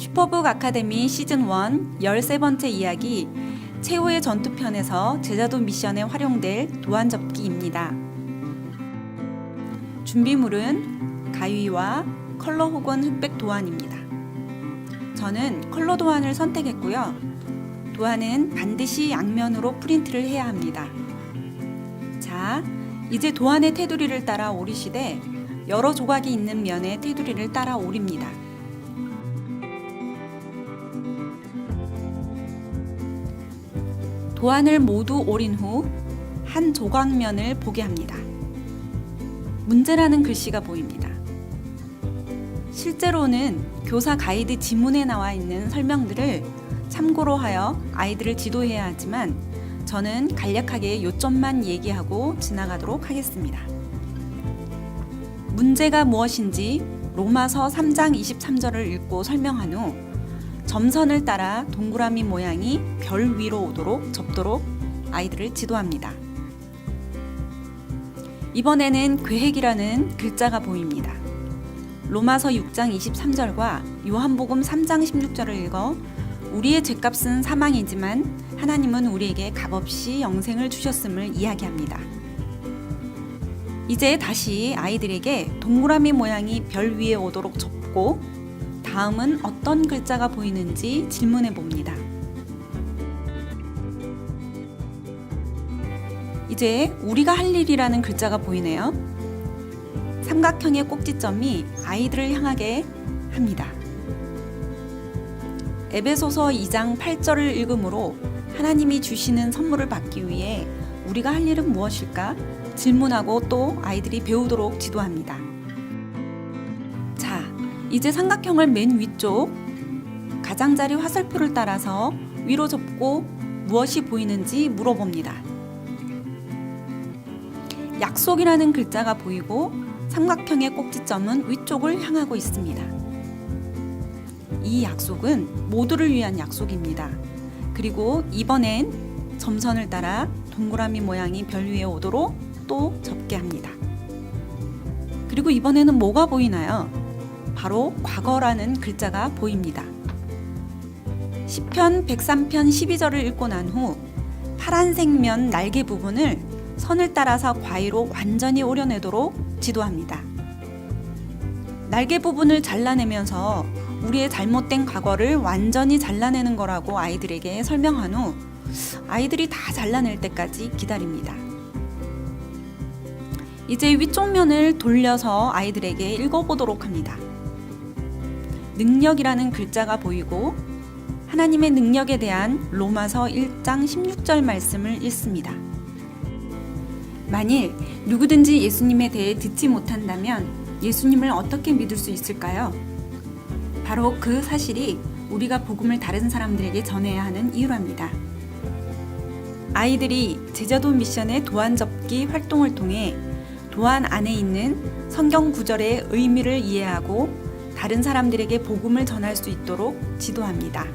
슈퍼북 아카데미 시즌 1 13번째 이야기 최후의 전투편에서 제자도 미션에 활용될 도안 접기입니다. 준비물은 가위와 컬러 혹은 흑백 도안입니다. 저는 컬러 도안을 선택했고요. 도안은 반드시 양면으로 프린트를 해야 합니다. 자, 이제 도안의 테두리를 따라 오리시되 여러 조각이 있는 면의 테두리를 따라 오립니다. 도안을 모두 오린 후 한 조각면을 보게 합니다. 문제라는 글씨가 보입니다. 실제로는 교사 가이드 지문에 나와 있는 설명들을 참고로 하여 아이들을 지도해야 하지만 저는 간략하게 요점만 얘기하고 지나가도록 하겠습니다. 문제가 무엇인지 로마서 3장 23절을 읽고 설명한 후 점선을 따라 동그라미 모양이 별 위로 오도록 접도록 아이들을 지도합니다. 이번에는 계획이라는 글자가 보입니다. 로마서 6장 23절과 요한복음 3장 16절을 읽어 우리의 죄값은 사망이지만 하나님은 우리에게 값없이 영생을 주셨음을 이야기합니다. 이제 다시 아이들에게 동그라미 모양이 별 위에 오도록 접고 다음은 어떤 글자가 보이는지 질문해 봅니다. 이제 우리가 할 일이라는 글자가 보이네요. 삼각형의 꼭지점이 아이들을 향하게 합니다. 에베소서 2장 8절을 읽음으로 하나님이 주시는 선물을 받기 위해 우리가 할 일은 무엇일까? 질문하고 또 아이들이 배우도록 지도합니다. 자, 이제 삼각형을 맨 위쪽 가장자리 화살표를 따라서 위로 접고 무엇이 보이는지 물어봅니다. 약속이라는 글자가 보이고 삼각형의 꼭지점은 위쪽을 향하고 있습니다. 이 약속은 모두를 위한 약속입니다. 그리고 이번엔 점선을 따라 동그라미 모양이 별 위에 오도록 또 접게 합니다. 그리고 이번에는 뭐가 보이나요? 바로 과거라는 글자가 보입니다. 시편 103편 12절을 읽고 난 후 파란색 면 날개 부분을 선을 따라서 가위로 완전히 오려내도록 지도합니다. 날개 부분을 잘라내면서 우리의 잘못된 과거를 완전히 잘라내는 거라고 아이들에게 설명한 후 아이들이 다 잘라낼 때까지 기다립니다. 이제 위쪽 면을 돌려서 아이들에게 읽어보도록 합니다. 능력이라는 글자가 보이고 하나님의 능력에 대한 로마서 1장 16절 말씀을 읽습니다. 만일 누구든지 예수님에 대해 듣지 못한다면 예수님을 어떻게 믿을 수 있을까요? 바로 그 사실이 우리가 복음을 다른 사람들에게 전해야 하는 이유랍니다. 아이들이 제자도 미션의 도안 접기 활동을 통해 도안 안에 있는 성경 구절의 의미를 이해하고 다른 사람들에게 복음을 전할 수 있도록 지도합니다.